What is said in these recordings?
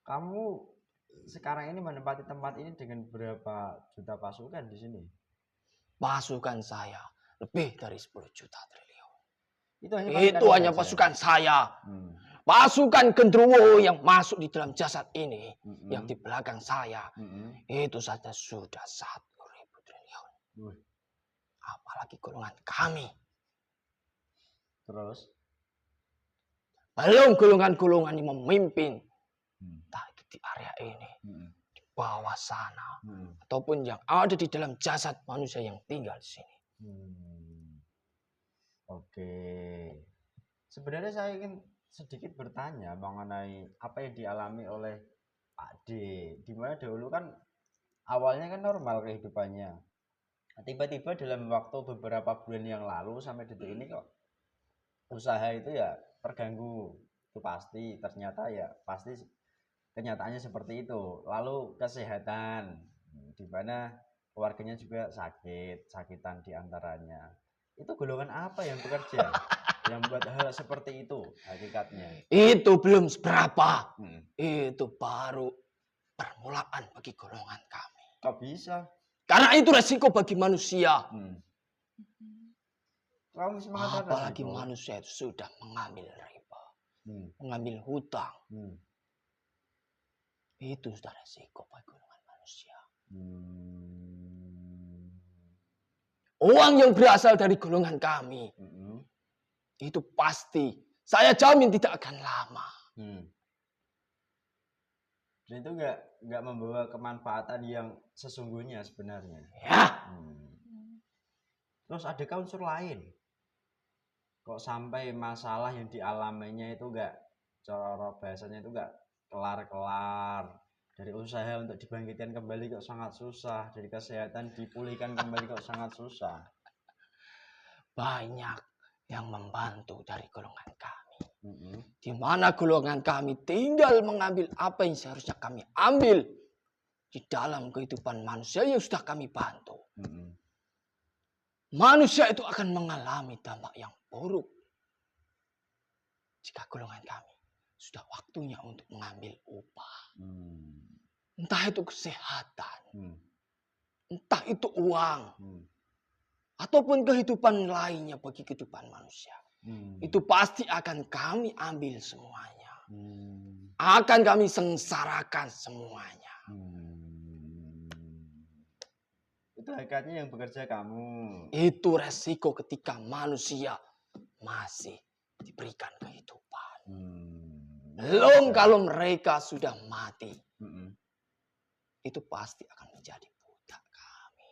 Kamu sekarang ini menempati tempat ini dengan berapa juta pasukan di sini? Pasukan saya lebih dari 10 juta triliun. Itu Hanya saja. pasukan saya. Pasukan Gendruwo yang masuk di dalam jasad ini, yang di belakang saya, itu saja sudah 1.000 triliun. Apalagi golongan kami. Terus? Belum golongan-golongan yang memimpin. Entah itu di area ini, di bawah sana, ataupun yang ada di dalam jasad manusia yang tinggal di sini. Oke. Sebenarnya saya ingin sedikit bertanya mengenai apa yang dialami oleh Pak D. Dimana dahulu kan awalnya kan normal kehidupannya. Tiba-tiba dalam waktu beberapa bulan yang lalu sampai detik ini kok usaha itu ya terganggu. Itu pasti, ternyata ya pasti kenyataannya seperti itu. Lalu kesehatan, di mana keluarganya juga sakitan diantaranya. Itu golongan apa yang bekerja? Yang membuat hal seperti itu hakikatnya. Itu belum seberapa. Itu baru permulaan bagi golongan kami. Kok bisa? Karena itu resiko bagi manusia. Apalagi resiko. Manusia itu sudah mengambil riba, mengambil hutang. Itu sudah resiko bagi golongan manusia. Uang yang berasal dari golongan kami, itu pasti, saya jamin tidak akan lama. Dan itu nggak membawa kemanfaatan yang sesungguhnya sebenarnya. Ya. Terus adakah unsur lain? Kok sampai masalah yang dialaminya itu nggak, cara bahasanya itu nggak kelar-kelar. Dari usaha untuk dibangkitkan kembali kok sangat susah. Dari kesehatan dipulihkan kembali kok sangat susah. Banyak yang membantu dari golongan kami. Di mana golongan kami tinggal mengambil apa yang seharusnya kami ambil di dalam kehidupan manusia yang sudah kami bantu. Manusia itu akan mengalami dampak yang buruk jika golongan kami sudah waktunya untuk mengambil upah. Entah itu kesehatan, entah itu uang, ataupun kehidupan lainnya bagi kehidupan manusia. Itu pasti akan kami ambil semuanya. Akan kami sengsarakan semuanya. Itu hakikatnya yang bekerja kamu. Itu resiko ketika manusia masih diberikan kehidupan. Belum kalau mereka sudah mati. Itu pasti akan menjadi budak kami.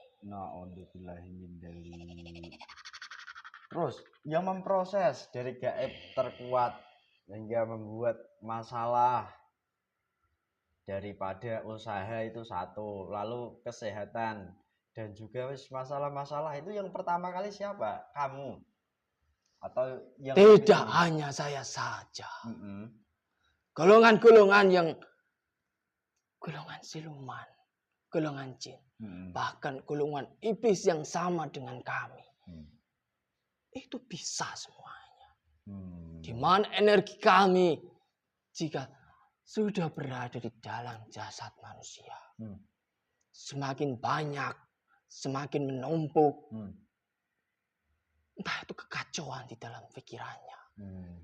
Terus yang memproses dari gaib terkuat hingga membuat masalah daripada usaha itu satu, lalu kesehatan dan juga masalah-masalah itu yang pertama kali siapa? Kamu? Atau yang tidak hanya saya saja. Golongan-golongan yang golongan siluman, golongan jin, bahkan golongan iblis yang sama dengan kami. Itu bisa semuanya. Di mana energi kami jika sudah berada di dalam jasad manusia, semakin banyak, semakin menumpuk. Entah itu kekacauan di dalam pikirannya,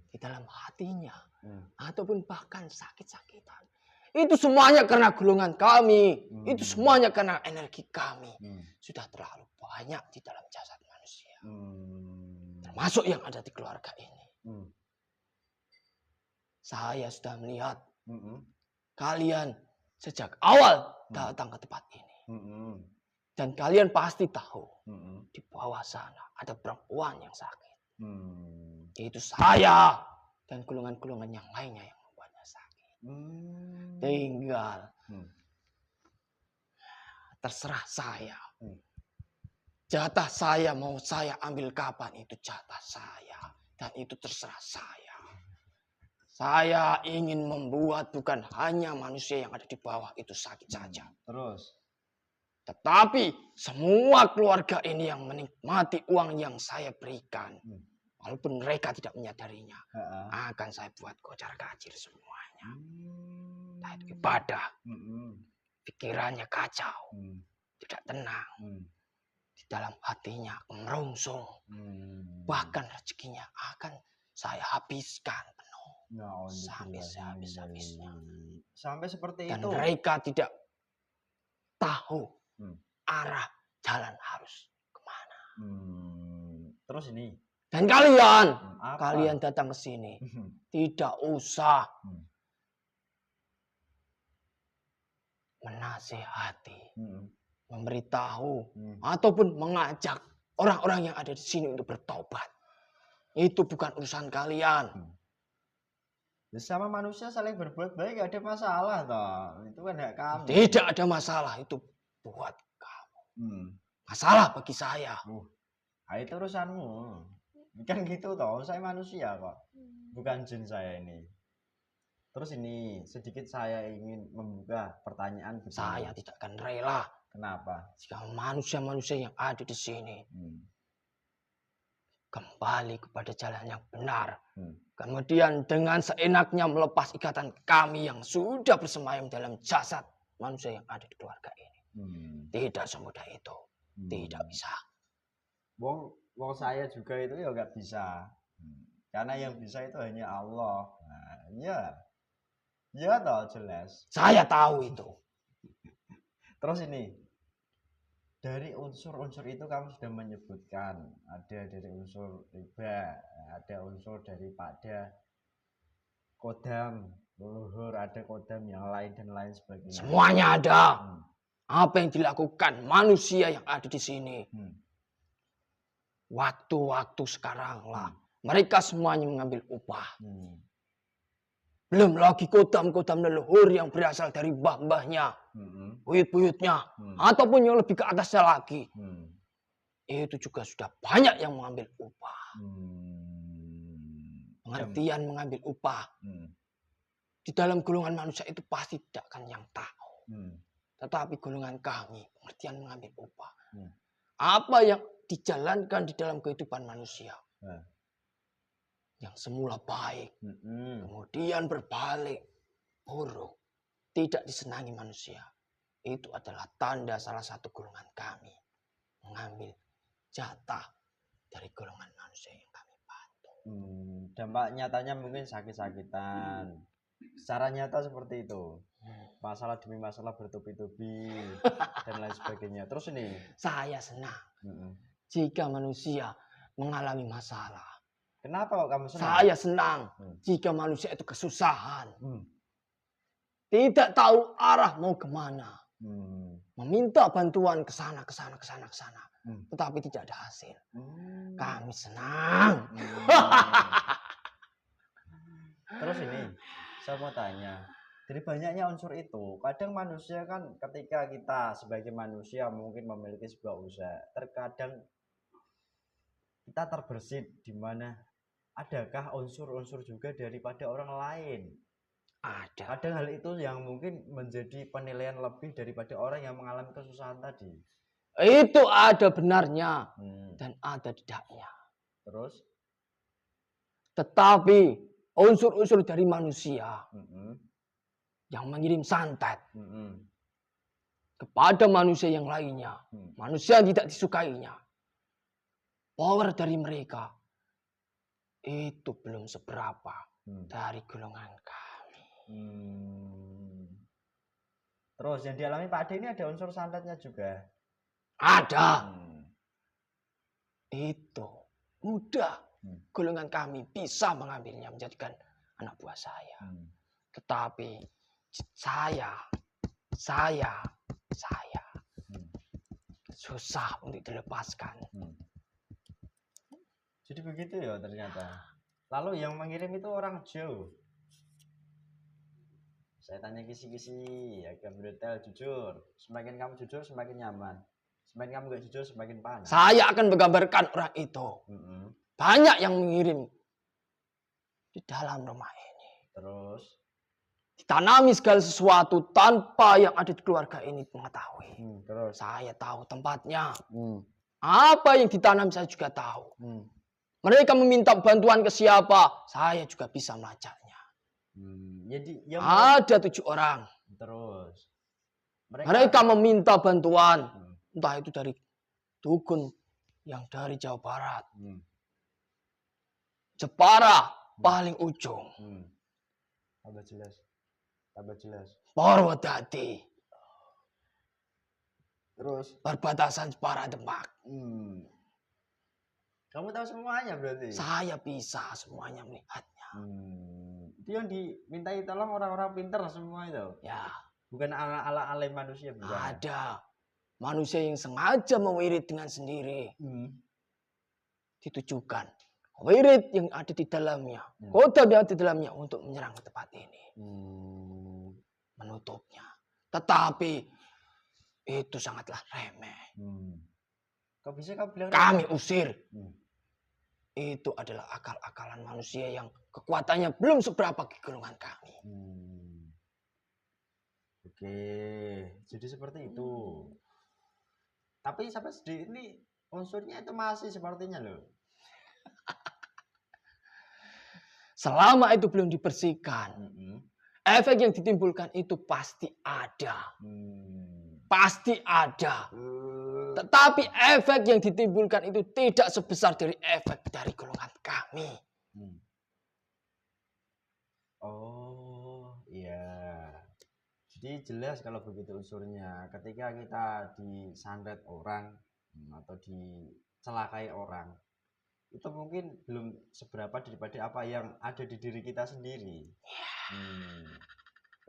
di dalam hatinya, ataupun bahkan sakit-sakitan. Itu semuanya karena golongan kami. Itu semuanya karena energi kami. Sudah terlalu banyak di dalam jasad manusia. Termasuk yang ada di keluarga ini. Saya sudah melihat kalian sejak awal datang ke tempat ini. Dan kalian pasti tahu di bawah sana ada perempuan yang sakit. Itu saya dan golongan-golongan yang lainnya yang membuatnya sakit. Tinggal terserah saya. Jatah saya mau saya ambil kapan, itu jatah saya. Dan itu terserah saya. Saya ingin membuat bukan hanya manusia yang ada di bawah itu sakit saja. Terus? Tetapi semua keluarga ini yang menikmati uang yang saya berikan. Walaupun mereka tidak menyadarinya. Akan saya buat kocar kacir semuanya. entah itu ibadah, pikirannya kacau, tidak tenang, di dalam hatinya merungsung, bahkan rezekinya akan saya habiskan penuh, sampai habis-habisnya. Sampai seperti Dan itu. mereka tidak tahu arah jalan harus kemana. Terus ini. Dan kalian, apa? kalian datang ke sini, tidak usah menasihati, memberitahu, ataupun mengajak orang-orang yang ada di sini untuk bertobat. Itu bukan urusan kalian. Sama manusia saling berbuat baik gak ada masalah toh. Itu kan hak kamu. Tidak ada masalah, itu buat kamu. Masalah bagi saya. Itu urusanmu. Kan gitu toh, saya manusia kok. Bukan jin saya ini. Terus ini sedikit saya ingin membuka pertanyaan begini. Saya tidak akan rela. Kenapa? Jika manusia-manusia yang ada di sini kembali kepada jalan yang benar. Kemudian dengan seenaknya melepas ikatan kami yang sudah bersemayam dalam jasad manusia yang ada di keluarga ini. Tidak semudah itu. Tidak bisa. Wong saya juga itu ya nggak bisa. Karena yang bisa itu hanya Allah. Nah, ya toh jelas. Saya tahu itu. Terus ini, dari unsur-unsur itu kamu sudah menyebutkan ada dari unsur riba, ada unsur daripada kodam leluhur, ada kodam yang lain dan lain sebagainya. Semuanya ada. Apa yang dilakukan manusia yang ada di sini? Waktu-waktu sekarang lah, mereka semuanya mengambil upah. Belum lagi kodam-kodam leluhur yang berasal dari mbah-mbahnya, buyut-buyutnya, ataupun yang lebih ke atasnya lagi. Itu juga sudah banyak yang mengambil upah. Pengertian mengambil upah. Di dalam golongan manusia itu pasti tidak akan yang tahu. Tetapi golongan kami, pengertian mengambil upah. Apa yang dijalankan di dalam kehidupan manusia. Yang semula baik, kemudian berbalik buruk, tidak disenangi manusia. Itu adalah tanda salah satu golongan kami mengambil jatah dari golongan manusia yang kami bantu. Dampak nyatanya mungkin sakit-sakitan. Secara nyata seperti itu. Masalah demi masalah bertubi-tubi dan lain sebagainya. Terus ini, saya senang jika manusia mengalami masalah. Kenapa kok kamu senang? Saya senang jika manusia itu kesusahan. Tidak tahu arah mau kemana. Meminta bantuan ke sana, ke sana, ke sana, ke sana. Tetapi tidak ada hasil. Kami senang. Terus ini, saya mau tanya. Dari banyaknya unsur itu, kadang manusia kan ketika kita sebagai manusia mungkin memiliki sebuah usaha, terkadang kita terbersit di mana adakah unsur-unsur juga daripada orang lain? Ada. Kadang hal itu yang mungkin menjadi penilaian lebih daripada orang yang mengalami kesusahan tadi. Itu ada benarnya dan ada tidaknya. Terus? Tetapi unsur-unsur dari manusia yang mengirim santet kepada manusia yang lainnya, manusia yang tidak disukainya, power dari mereka itu belum seberapa dari golongan kami. Terus yang dialami Pak Ade ini ada unsur santetnya juga? Ada. Itu mudah. Golongan kami bisa mengambilnya menjadikan anak buah saya. Tetapi saya susah untuk dilepaskan. Jadi begitu ya ternyata. Lalu yang mengirim itu orang jauh. Saya tanya kisi-kisi, agak berdetail, jujur. Semakin kamu jujur, semakin nyaman. Semakin kamu gak jujur, semakin panas. Saya akan menggambarkan orang itu. Banyak yang mengirim di dalam rumah ini. Terus? Ditanami segala sesuatu tanpa yang ada di keluarga ini mengetahui. Terus? Saya tahu tempatnya. Apa yang ditanam saya juga tahu. Mereka meminta bantuan ke siapa, saya juga bisa melacaknya. Jadi yang Ada 7 orang. terus Mereka meminta bantuan. Entah itu dari dukun yang dari Jawa Barat. Jepara paling ujung. Tambah jelas. Purwodadi. Terus Perbatasan Jepara Demak. Kamu tahu semuanya berarti? Saya bisa semuanya melihatnya. Itu yang dimintai tolong orang-orang pintar semua itu? Ya. Bukan ala-ala manusia bukan? Ada. Manusia yang sengaja mewirid dengan sendiri. Ditujukan. Wirid yang ada di dalamnya. Kota yang ada di dalamnya untuk menyerang ke tempat ini. Menutupnya. Tetapi itu sangatlah remeh. Kok bisa kau bilang kami usir. Itu adalah akal-akalan manusia yang kekuatannya belum seberapa ke golongan kami. Oke, jadi seperti itu. Tapi sampai sedih ini unsurnya itu masih sepertinya loh. Selama itu belum dibersihkan, efek yang ditimbulkan itu pasti ada. Pasti ada. Tetapi efek yang ditimbulkan itu tidak sebesar dari efek dari golongan kami. Oh iya. Jadi jelas kalau begitu unsurnya. Ketika kita disantet orang atau dicelakai orang, itu mungkin belum seberapa daripada apa yang ada di diri kita sendiri.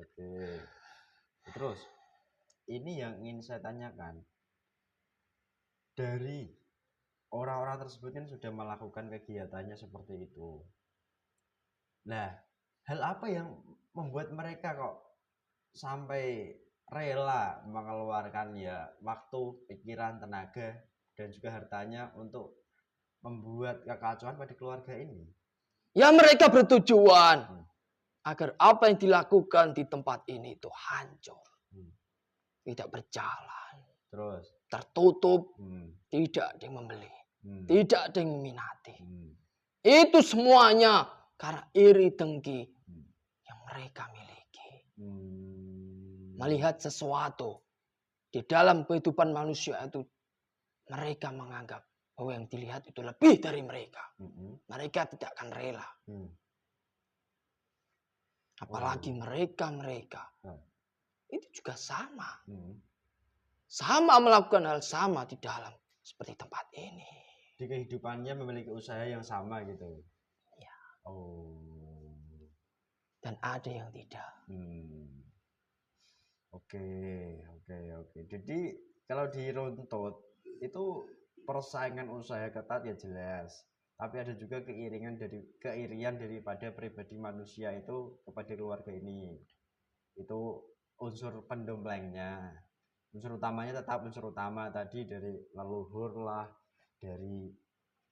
Oke. Terus ini yang ingin saya tanyakan, dari orang-orang tersebut kan sudah melakukan kegiatannya seperti itu. Nah, hal apa yang membuat mereka kok sampai rela mengeluarkan ya waktu, pikiran, tenaga, dan juga hartanya untuk membuat kekacauan pada keluarga ini? Ya mereka bertujuan agar apa yang dilakukan di tempat ini itu hancur. Tidak berjalan. Terus? Tertutup. Tidak ada yang membeli. Tidak ada yang meminati. Itu semuanya karena iri dengki yang mereka miliki. Melihat sesuatu di dalam kehidupan manusia itu, mereka menganggap bahwa yang dilihat itu lebih dari mereka. Mereka tidak akan rela. Apalagi mereka itu juga sama. Sama melakukan hal sama di dalam seperti tempat ini. Di kehidupannya memiliki usaha yang sama gitu. Ya. Oh. Dan ada yang tidak. Oke. Jadi kalau diruntut itu persaingan usaha ketat ya jelas. Tapi ada juga keirian daripada pribadi manusia itu kepada keluarga ini. Itu unsur pendomplengnya. Unsur utamanya tetap unsur utama tadi dari leluhur lah, dari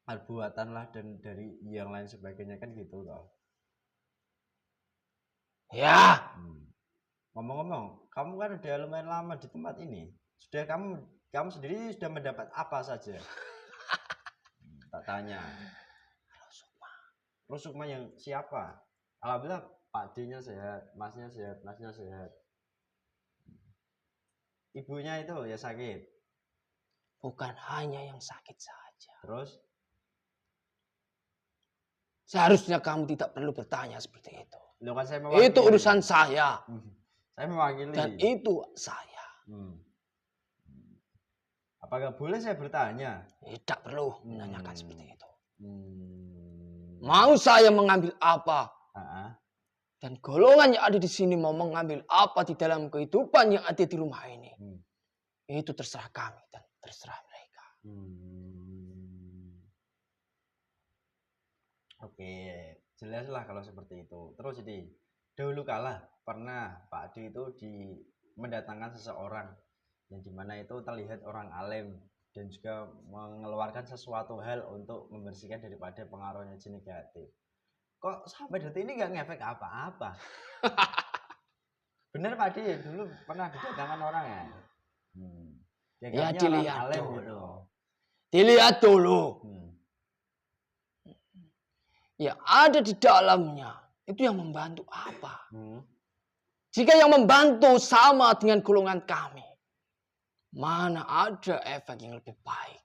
perbuatan lah, dan dari yang lain sebagainya kan gitu loh. Ya. Ngomong-ngomong, kamu kan udah lumayan lama di tempat ini. Sudah kamu sendiri sudah mendapat apa saja? Tak tanya. Rusukma yang siapa? Alhamdulillah Pak D-nya sehat, Masnya sehat. Ibunya itu ya sakit. Bukan hanya yang sakit saja. Terus? Seharusnya kamu tidak perlu bertanya seperti itu. Loh, kan saya mewakili. Itu urusan saya. Saya mewakili. Dan itu saya. Apakah boleh saya bertanya? Tidak perlu menanyakan seperti itu. Mau saya mengambil apa? Dan golongan yang ada di sini mau mengambil apa di dalam kehidupan yang ada di rumah ini. Itu terserah kami dan terserah mereka. Oke, jelaslah kalau seperti itu. Terus ini, dahulu kala pernah Pak Adi itu mendatangkan seseorang yang dimana itu terlihat orang alim dan juga mengeluarkan sesuatu hal untuk membersihkan daripada pengaruh energi negatif. Kok sampai detik ini nggak ngefek apa-apa? Bener Pak Adi dulu pernah didatangkan orang ya? Ya dilihat alim dulu. gitu. Dilihat dulu. Ya ada di dalamnya itu yang membantu apa? Jika yang membantu sama dengan golongan kami, mana ada efek yang lebih baik?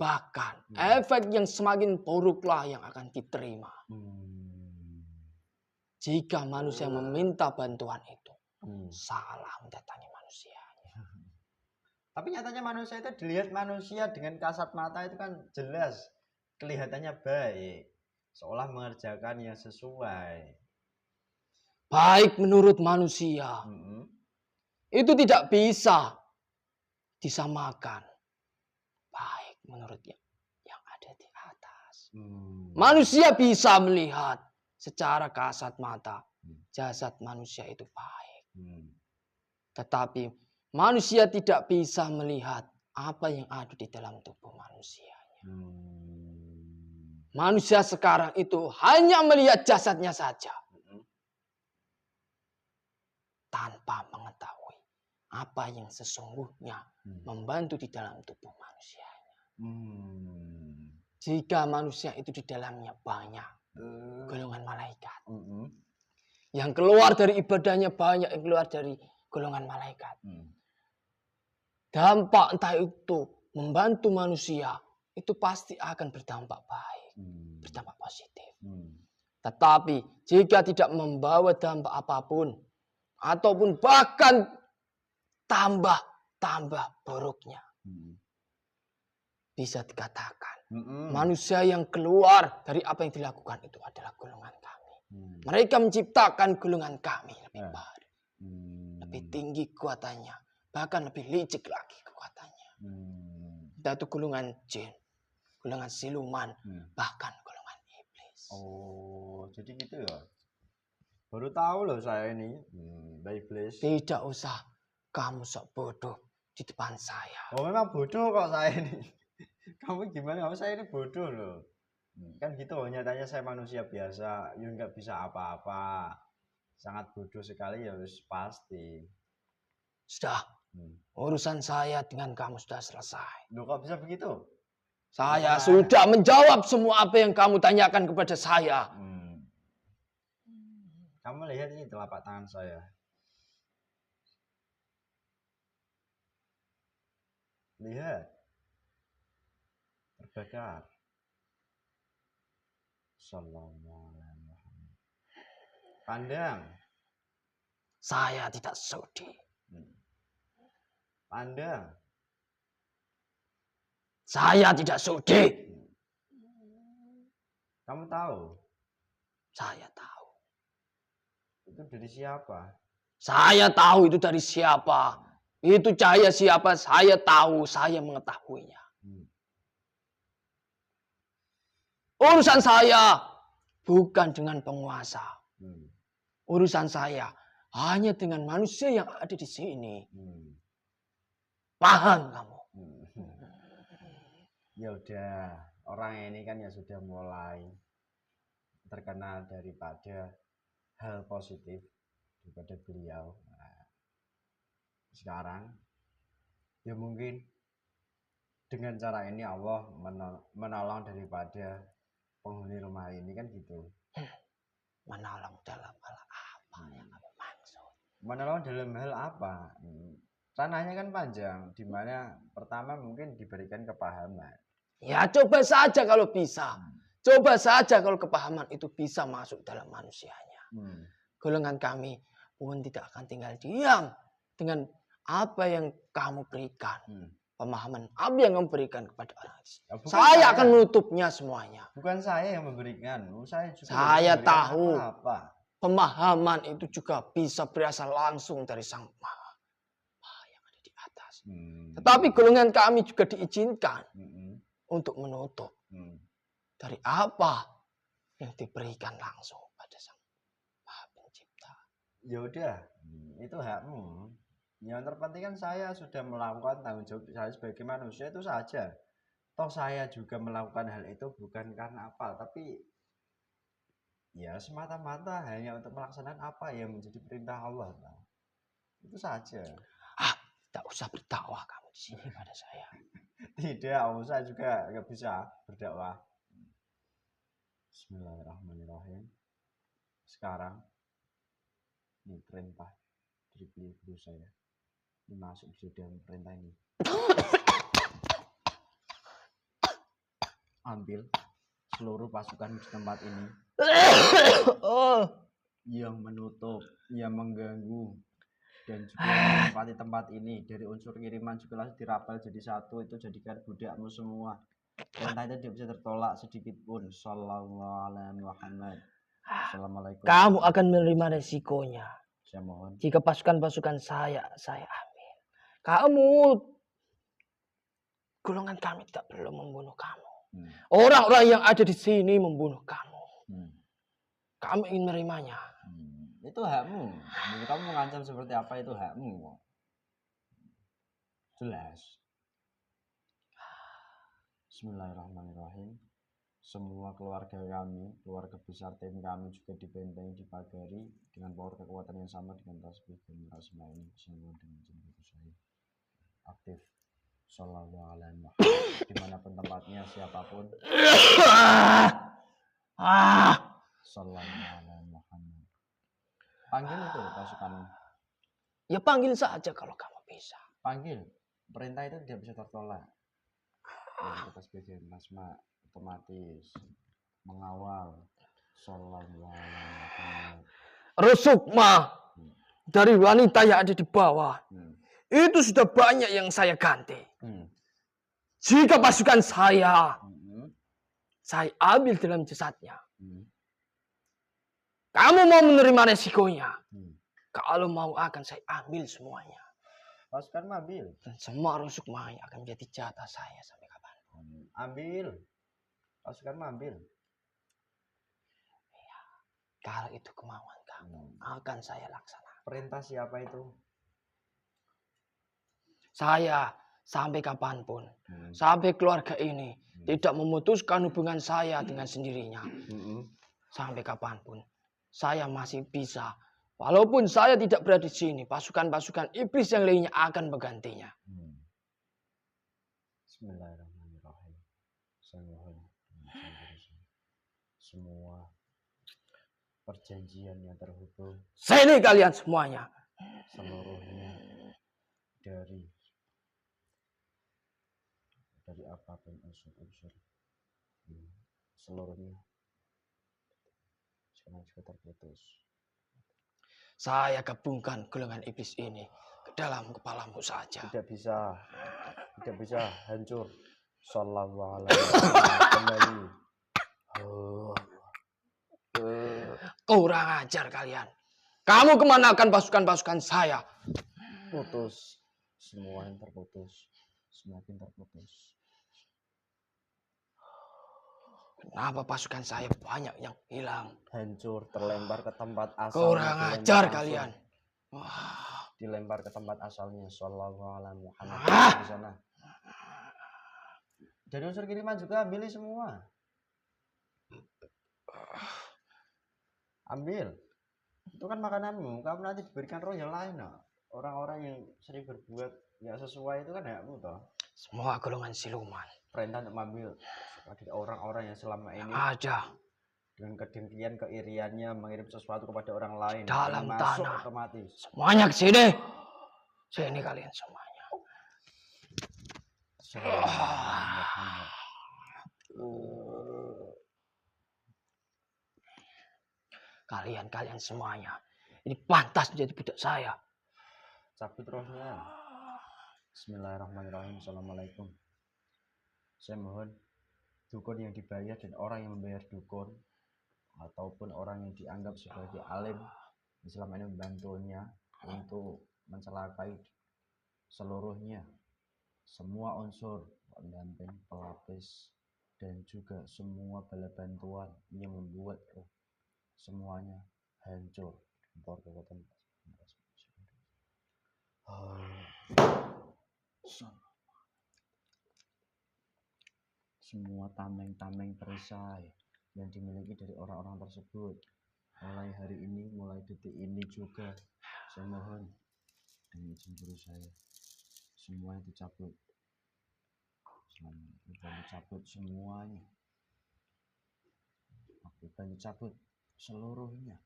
Bahkan efek yang semakin buruklah yang akan diterima. Jika manusia meminta bantuan itu, salah mendatangi manusianya. Tapi nyatanya manusia itu dilihat manusia dengan kasat mata itu kan jelas kelihatannya baik, seolah mengerjakan yang sesuai. Baik menurut manusia, itu tidak bisa disamakan. Baik menurut yang ada di atas. Manusia bisa melihat secara kasat mata jasad manusia itu baik. Tetapi manusia tidak bisa melihat apa yang ada di dalam tubuh manusianya. Manusia sekarang itu hanya melihat jasadnya saja. Tanpa mengetahui apa yang sesungguhnya membantu di dalam tubuh manusianya. Jika manusia itu di dalamnya banyak golongan malaikat. Yang keluar dari ibadahnya banyak yang keluar dari golongan malaikat. Dampak entah itu membantu manusia, itu pasti akan berdampak baik, berdampak positif. Tetapi jika tidak membawa dampak apapun, ataupun bahkan tambah buruknya, bisa dikatakan manusia yang keluar dari apa yang dilakukan itu adalah golongan kami. Mereka menciptakan golongan kami lebih baik, lebih tinggi kekuatannya, bahkan lebih licik lagi kekuatannya. Itu golongan jin, golongan siluman, bahkan golongan iblis. Oh, jadi gitu ya? Baru tahu loh saya ini, iblis. Tidak usah kamu sok bodoh di depan saya. Oh, memang bodoh kok saya ini. Kamu gimana? Kamu saya ini bodoh loh. Kan gitu, nyatanya saya manusia biasa, ya nggak bisa apa-apa. Sangat bodoh sekali ya, harus pasti. Sudah, urusan saya dengan kamu sudah selesai. Loh, kok bisa begitu? Saya sudah menjawab semua apa yang kamu tanyakan kepada saya. Kamu lihat ini telapak tangan saya. Lihat. Terbakar. Sallallahu alaihi wasallam. Pandang. Saya tidak sudi. Pandang. Saya tidak sudi. Kamu tahu? Saya tahu. Itu dari siapa? Saya tahu itu dari siapa. Itu cahaya siapa, saya tahu, saya mengetahuinya. Urusan saya bukan dengan penguasa. Urusan saya hanya dengan manusia yang ada di sini. Paham kamu? Ya udah, orang ini kan ya sudah mulai terkenal daripada hal positif daripada beliau. Nah, sekarang ya mungkin dengan cara ini Allah menolong daripada penghuni rumah ini kan gitu. Menolong dalam hal apa yang kamu maksud? Menolong dalam hal apa? Ranahnya kan panjang, dimana pertama mungkin diberikan kepahaman. Ya coba saja kalau bisa. Coba saja kalau kepahaman itu bisa masuk dalam manusianya. Golongan kami pun tidak akan tinggal diam dengan apa yang kamu berikan. Pemahaman apa yang kamu berikan kepada orang itu. Saya akan menutupnya semuanya. Bukan saya yang memberikan. Saya tahu apa. Pemahaman itu juga bisa berasal langsung dari Sang Maha yang ada di atas. Tetapi golongan kami juga diizinkan untuk menutup dari apa yang diberikan langsung pada Sang Maha Pencipta. Ya udah, itu hakmu. Yang terpenting kan saya sudah melakukan tanggung jawab saya sebagai manusia itu saja. Toh saya juga melakukan hal itu bukan karena apa, tapi ya semata-mata hanya untuk melaksanakan apa yang menjadi perintah Allah. Itu saja. Tak usah berdakwah kamu di sini pada saya. Tidak, saya juga nggak bisa berdakwah. Bismillahirrahmanirrahim. Sekarang ini perintah dari guru saya. Ini masuk di dalam perintah ini. Ambil seluruh pasukan di tempat ini yang menutup, yang mengganggu, dan juga menempati tempat ini. Dari unsur kiriman juga dirapel jadi satu, itu jadikan budakmu semua. Perintah itu tidak bisa tertolak sedikit pun. Sallallahu alaihi Muhammad. Assalamualaikum. Kamu akan menerima resikonya. Saya mohon. Jika pasukan-pasukan saya ambil. Kamu, golongan kami tidak perlu membunuh kamu. Orang-orang yang ada di sini membunuh kamu. Kamu ingin menerimanya. Itu hakmu. Kamu mengancam seperti apa, itu hakmu. Jelas. Bismillahirrahmanirrahim. Semua keluarga kami, keluarga besar tim kami juga dibentengi, dipagari dengan power kekuatan yang sama dengan tasbih dan rasma ini. Semua dengan jemput saya. Aktif. Sallallahu alaihi Muhammad. Dimanapun tempatnya, siapapun. Sallallahu alaihi Muhammad. Panggil itu pasukan. Ya panggil saja kalau kamu bisa. Panggil. Perintah itu tidak bisa tertolak. Yang kita sebagai nasma otomatis mengawal. Sallallahu alaihi Muhammad. Rusukma dari wanita yang ada di bawah. Itu sudah banyak yang saya ganti. Jika pasukan saya ambil dalam jasadnya. Kamu mau menerima resikonya? Kalau mau akan saya ambil semuanya. Pasukan ambil. Dan semua rusuk Maya akan menjadi jatah saya sampai kapan? Ambil. Pasukan ambil. Ya, kalau itu kemauan kamu, akan saya laksanakan. Perintah siapa itu? Saya sampai kapanpun, sampai keluarga ini tidak memutuskan hubungan saya dengan sendirinya. Sampai kapanpun, saya masih bisa. Walaupun saya tidak berada di sini, pasukan-pasukan iblis yang lainnya akan menggantinya. Bismillahirrahmanirrahim. Saya mohon semua perjanjian yang terhubung. Sini kalian semuanya. Seluruhnya dari apapun unsur-unsur. Seluruhnya sekarang juga terputus. Saya gabungkan golongan iblis ini ke dalam kepalamu saja. Tidak bisa hancur. Sallallahu alaihi wasallam kembali. Kurang ajar kalian. Kamu kemanakan pasukan-pasukan saya? Putus. Semua yang terputus. Semakin terputus. Kenapa pasukan saya banyak yang hilang? Hancur, terlempar ke tempat asal. Kurang ajar kalian. Dilempar ke tempat asalnya. Sallallahu alaihi Muhammad di sana. Dari unsur kiriman juga ambil semua. Ambil. Itu kan makananmu. Kamu nanti diberikan roh yang lain. Orang-orang yang sering berbuat nggak sesuai itu kan hakmu toh. Semua golongan siluman. Perintah untuk mengambil orang-orang yang selama ini ada dengan kedengkian, keiriannya mengirim sesuatu kepada orang lain dalam masuk tanah. Otomatis. Semuanya ke sini. Sini kalian semuanya. Kalian semuanya ini pantas menjadi budak saya. Cabut rohnya. Bismillahirrahmanirrahim. Assalamualaikum. Saya mohon dukun yang dibayar dan orang yang membayar dukun ataupun orang yang dianggap sebagai alim yang selama ini membantunya untuk mencelakai seluruhnya, semua unsur pendamping, pelapis, dan juga semua bala bantuan yang membuat semuanya hancur. Semua tameng-tameng perisai yang dimiliki dari orang-orang tersebut mulai hari ini, mulai detik ini juga saya mohon dengan izin guru saya semuanya dicabut. Dicabut semuanya. Banyu cabut seluruhnya.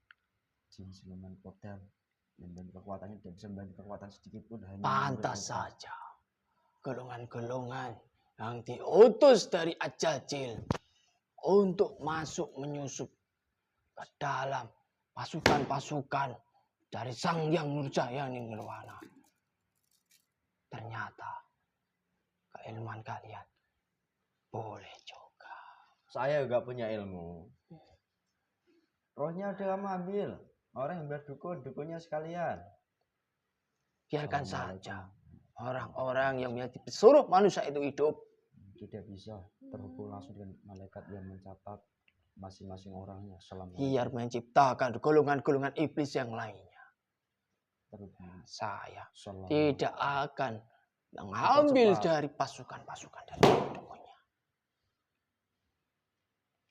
Jin siluman kodam dan kekuatannya tidak bisa membantu kekuatan sedikit pun. Hanya Pantas saja golongan-golongan yang diutus dari Ajajil untuk masuk menyusup ke dalam pasukan-pasukan dari Sang Hyang Nurjayani Nirwana. Ternyata keilmuan kalian boleh juga. Saya juga punya ilmu. Rohnya udah kamu ambil. Orang yang berdukun, dukunnya sekalian. Biarkan saja orang-orang yang menjadi seluruh manusia itu hidup. Tidak bisa terhubung langsung dengan malaikat yang mencatat masing-masing orangnya selama. Biar menciptakan golongan-golongan iblis yang lainnya. Saya tidak akan mengambil dari pasukan-pasukan dari dukunnya.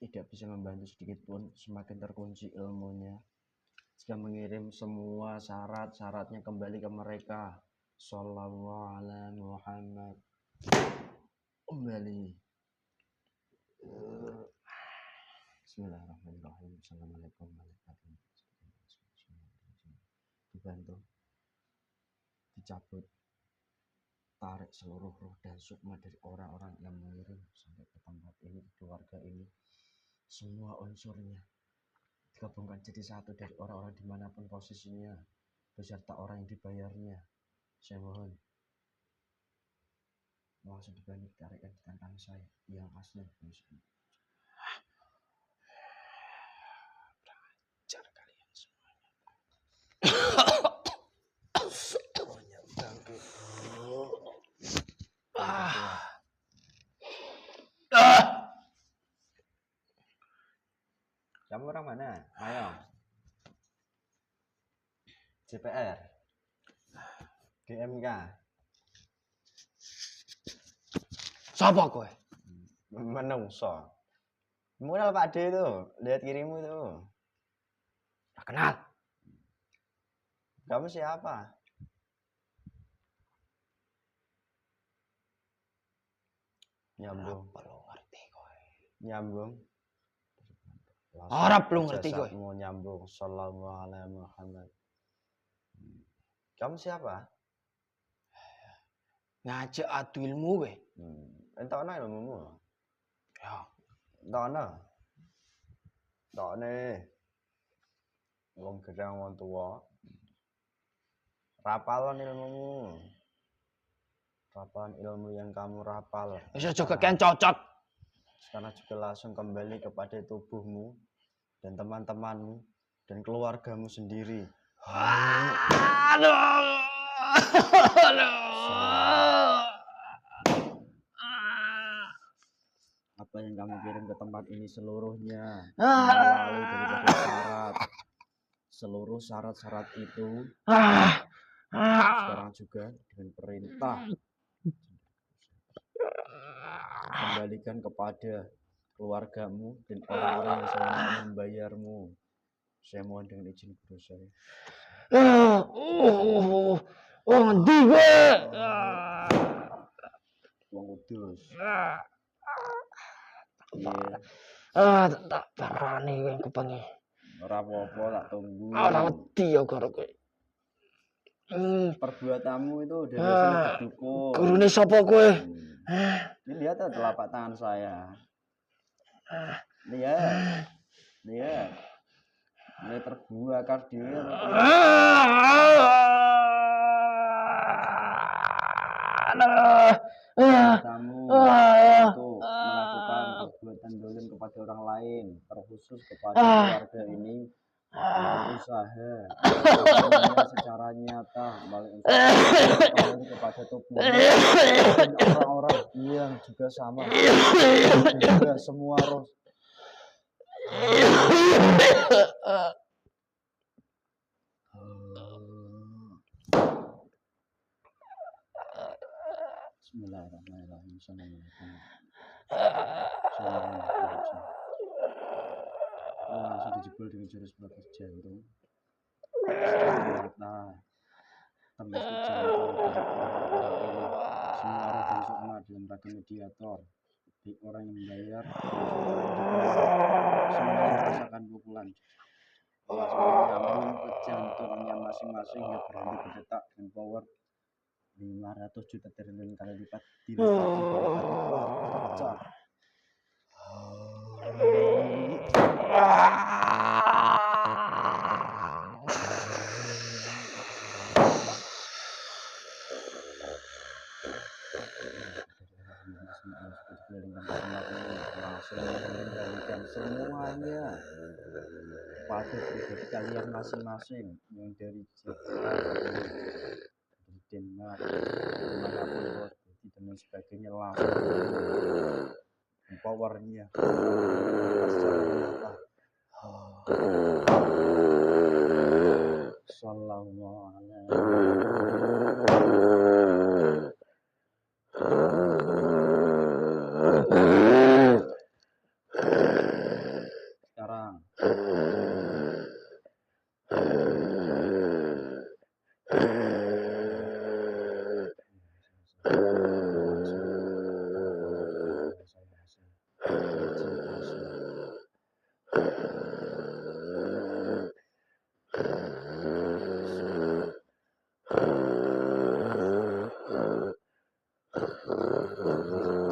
Tidak bisa membantu sedikit pun, semakin terkunci ilmunya. Jika mengirim semua syarat-syaratnya kembali ke mereka. Sallallahu alaihi Muhammad. Kembali. Bismillahirrahmanirrahim. Assalamualaikum warahmatullahi wabarakatuh. Dibantu. Dicabut. Tarik seluruh roh dan sukma dari orang-orang yang mengirim sampai ke tempat ini, keluarga ini. Semua unsurnya digabungkan jadi satu dari orang-orang dimanapun posisinya, beserta orang yang dibayarnya. Saya mohon langsung dibantu ditarikkan di tangan saya yang asli. Belajar kalian semuanya. Kamu orang mana? Mayong. CPR. GMK. Siapa kowe? Menungso. Mulai Pak D itu, lihat kirimu itu. Tak kenal. Kamu siapa? Nyambung. Perlu ngerti kowe. Nyambung. Arab lu ngerti kowe. Mau nyambung. Sallallahu alaihi Muhammad. Kamu siapa? Ngajak adu ilmu kowe. Entokno ilmumu. Ya, Entokno. Entokne. Wong gedang wong tua. Rapalan ilmumu. Rapalan ilmu yang kamu rapal. bisa juga kan cocok. Sekarang juga langsung kembali kepada tubuhmu dan teman-temanmu dan keluargamu sendiri. Aduh. Apa yang kamu kirim ke tempat ini seluruhnya melalui daripada syarat. Seluruh syarat-syarat itu sekarang juga dengan perintah kembalikan kepada keluargamu dan orang-orang yang selama membayarmu. Saya mohon dengan izin guru saya. Ngendi kowe? Wong Kudus. Tak parani kowe kepengi. Ora apa-apa, tak tunggu. Ora wedi ya karo kowe. Perbuatanmu itu dari sini berdukun. Gurune sapa kowe? Ini lihat telapak tangan saya. Lihat. Lihat. Mulai terbakar dia. Kamu untuk melakukan perbuatan dolim kepada orang lain, terkhusus kepada keluarga ini, usaha secara nyata kembali kepada tubuh dan orang-orang yang juga sama, juga semua roh. Bismillahirrahmanirrahim. Langsung dijebol dengan jurus batas jantung. Ternyata tembus ke jantung dari orang-orang ini. Semua roh dan sukma dalam ragam mediator. di orang yang membayar, semuanya merasakan pukulan. Langsung nyambung ke jantungnya masing-masing yang berhenti berdetak dengan power 500 juta triliun kali lipat pecah. Langsung mengendalikan semuanya pada pribadi kalian masing-masing yang dari Jepang, dari Denmark, dimanapun dan lain sebagainya langsung powernya sallallahu sekarang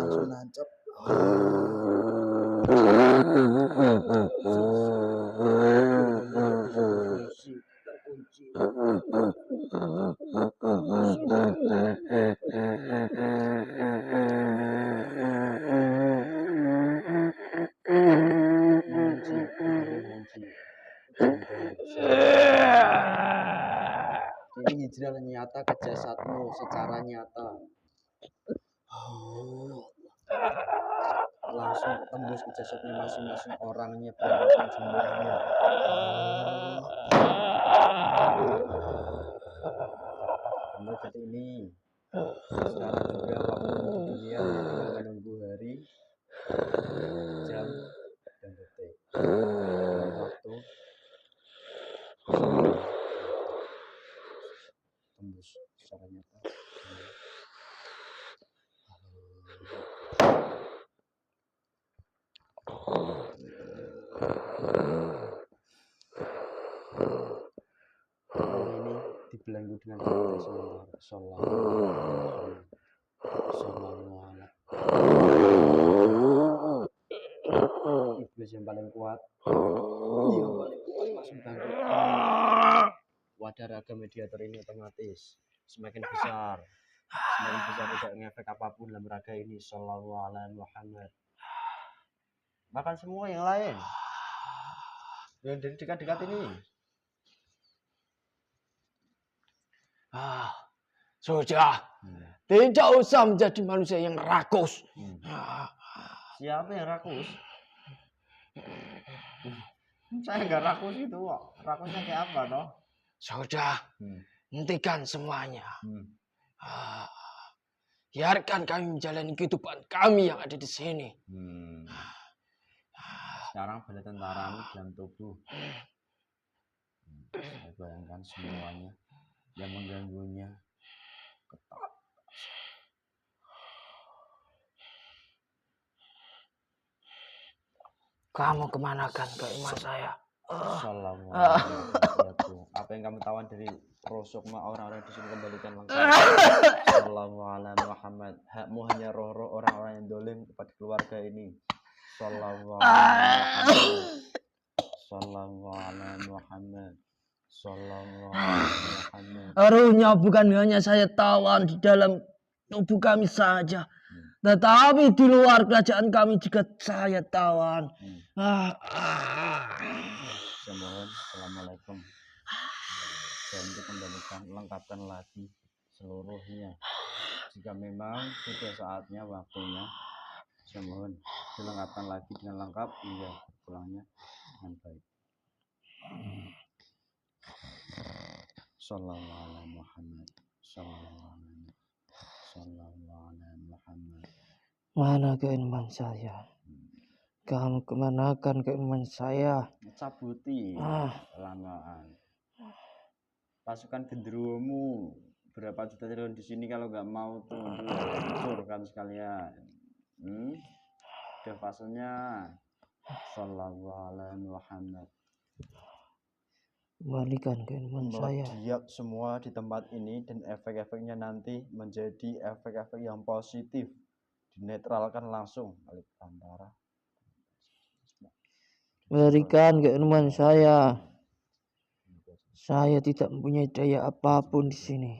langsung nancap ini hijrah nyata ke jasadmu secara nyata. Langsung tembus ke jasadnya masing-masing orangnya berapapun jumlahnya. Mulai dari ini sekarang juga apapun di dunia tinggal menunggu hari, jam, dan detik dan waktu tembus secara nyata. Orang ini dibelenggu dengan kata sementara sallallahu iblis yang paling kuat langsung bangkit. Wadah raga mediator ini otomatis semakin besar tidak ngefek apapun dalam raga ini. Sallallahu alaihi Muhammad. Bahkan semua yang lain yang dari dekat-dekat ini sudah tidak usah menjadi manusia yang rakus. Siapa yang rakus? Saya nggak rakus itu kok. Rakusnya kayak apa toh? Sudah hentikan semuanya. Biarkan kami menjalani kehidupan kami yang ada di sini. Sekarang bela tentara dalam tubuh. Saya bayangkan semuanya yang mengganggunya ketat. Kamu kemanakan ke iman saya? Assalamualaikum. Apa yang kamu tawan dari rosokma orang-orang di sini kembalikan langsung. Assalamualaikum Muhammad. Hakmu hanya roh-roh orang-orang yang dolim kepada keluarga ini. Assalamualaikum Muhammad. Ruhnya bukan hanya saya tawan di dalam tubuh kami saja, tetapi di luar kerajaan kami juga saya tawan. Saya mohon, assalamualaikum. Dan dikembalikan, lengkapkan lagi seluruhnya. Jika memang sudah saatnya, waktunya, saya mohon dilengkapkan lagi dengan lengkap hingga pulangnya dengan baik. Sallallahu alaihi Muhammad. Sallallahu alaihi Muhammad. Mana keimanan saya? Kamu kemanakan keimanan saya? Cabuti lamaan. Pasukan genderuwomu berapa juta triliun di sini kalau nggak mau tunduk hancurkan sekalian. Udah fasenya. Sallallahu alaihi Muhammad. Kembalikan ke ilmuwan saya. Melebiak semua di tempat ini dan efek-efeknya nanti menjadi efek-efek yang positif. Dinetralkan langsung balik antara. Berikan ke ilmuwan saya. Saya tidak mempunyai daya apapun di sini.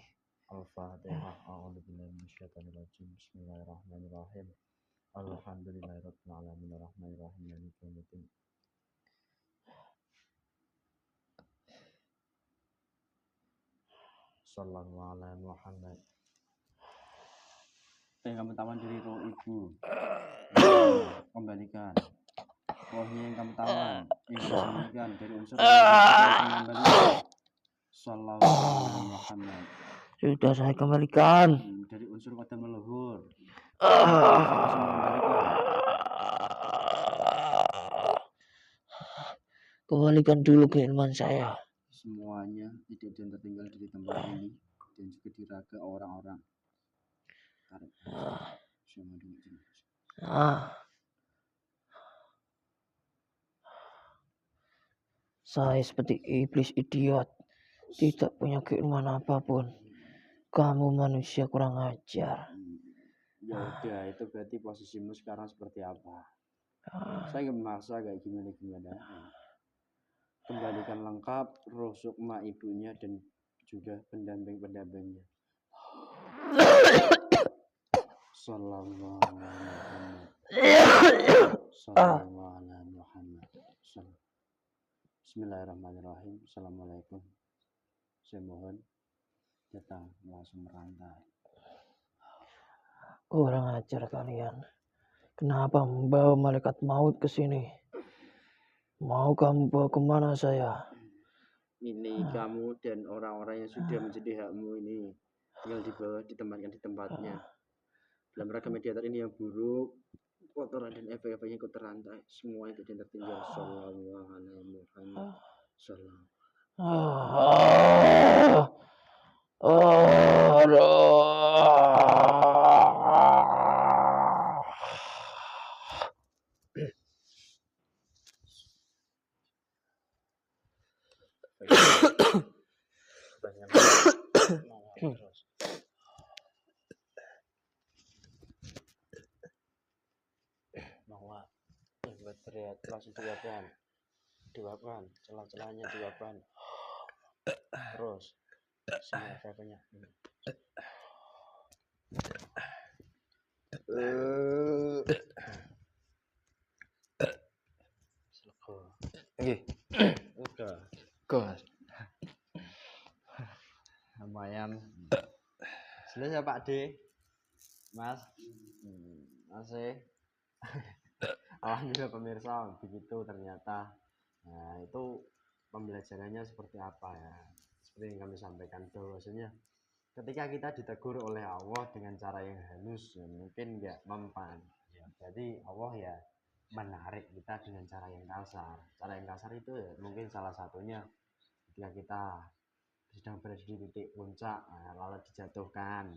Al-Fatihah. A'udzubillahi minasyaitonir rajim. Bismillahirrahmanirrahim. Alhamdulillahirabbil alamin arrahmanirrahim maliki yaumiddin. Sallallahu alaihi Muhammad. Yang kamu tawan dari roh ibu. Kembalikan. Rohnya yang kamu tawan, yang kamu sembunyikan dari unsur kembalikan. Sallallahu alaihi Muhammad. Sudah saya kembalikan. Dari unsur kota meluhur. Kembalikan dulu ke ilmuwan saya. Semuanya tidak ada yang tertinggal di tempat ini dan juga di raga orang-orang. Tarik. Saya seperti iblis idiot, tidak punya keilmuan apapun. Kamu manusia kurang ajar. Ya udah, itu berarti posisimu sekarang seperti apa? Saya nggak memaksa kayak gimana. Kembalikan lengkap roh sukma ibunya dan juga pendamping-pendampingnya. Sallallahu alaihi Muhammad. Bismillahirrahmanirrahim. Assalamualaikum. Saya mohon kita langsung merantai. Kurang ajar kalian. Kenapa membawa malaikat maut ke sini? Mau kamu bawa kemana saya? Ini kamu dan orang-orang yang sudah menjadi hakmu ini tinggal dibawa, ditempatkan di tempatnya. Dalam rangka mediator ini yang buruk, kotoran dan efek-efeknya ikut terantai. Semua itu yang tertinggal. Sallallahu alaihi Muhammad. Sallallahu. Bahwa buat teriak langsung diwakkan celah-celahnya diwakkan terus semua efeknya Udah. Lumayan. Selesai Pak D. Mas. Masih. Alhamdulillah pemirsa, begitu ternyata. Nah, itu pembelajarannya seperti apa ya? Seperti yang kami sampaikan bahwasanya ketika kita ditegur oleh Allah dengan cara yang halus, ya mungkin nggak mempan. Ya, jadi Allah ya menarik kita dengan cara yang kasar. Cara yang kasar itu ya mungkin salah satunya ketika kita sedang berada di titik puncak, lalu dijatuhkan.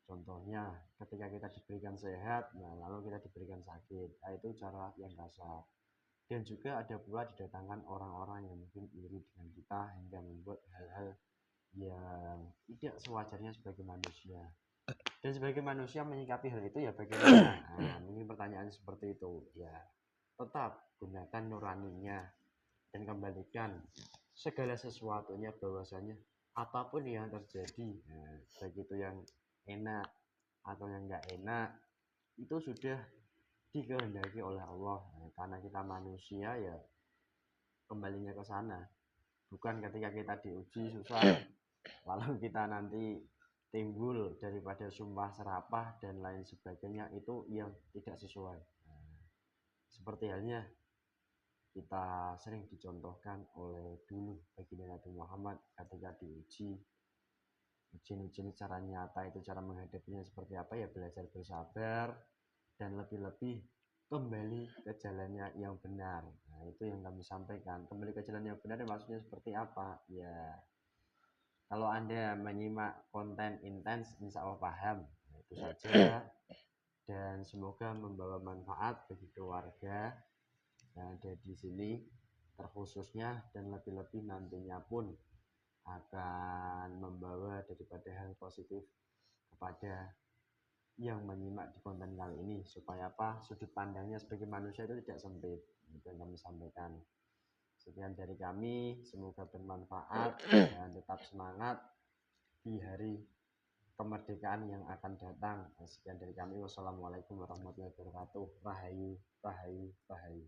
Contohnya ketika kita diberikan sehat, lalu kita diberikan sakit. Itu cara yang kasar. Dan juga ada pula didatangkan orang-orang yang mungkin iri dengan kita hingga membuat hal-hal yang tidak sewajarnya sebagai manusia. Dan sebagai manusia menyikapi hal itu ya bagaimana? Mungkin pertanyaan seperti itu. Ya, tetap gunakan nuraninya dan kembalikan segala sesuatunya bahwasanya apapun yang terjadi, baik itu yang enak atau yang enggak enak, itu sudah dikehendaki oleh Allah. Karena kita manusia ya kembalinya ke sana. Bukan ketika kita diuji susah, lalu kita nanti timbul daripada sumpah serapah dan lain sebagainya itu yang tidak sesuai. Seperti halnya kita sering dicontohkan oleh dulu baginda Nabi Muhammad ketika diuji ujian cara nyata itu cara menghadapinya seperti apa ya belajar bersabar dan lebih-lebih kembali ke jalannya yang benar. Nah, itu yang kami sampaikan. Kembali ke jalan yang benar maksudnya seperti apa? Ya, kalau Anda menyimak konten intens insya Allah paham. Nah, itu saja. dan semoga membawa manfaat bagi keluarga yang ada di sini terkhususnya, dan lebih-lebih nantinya pun akan membawa daripada hal positif kepada yang menyimak di konten kali ini, supaya apa, sudut pandangnya sebagai manusia itu tidak sempit. Itu yang kami sampaikan. Sekian dari kami, semoga bermanfaat dan tetap semangat di hari kemerdekaan yang akan datang. Sekian dari kami, wassalamualaikum warahmatullahi wabarakatuh. Rahayu, rahayu, rahayu.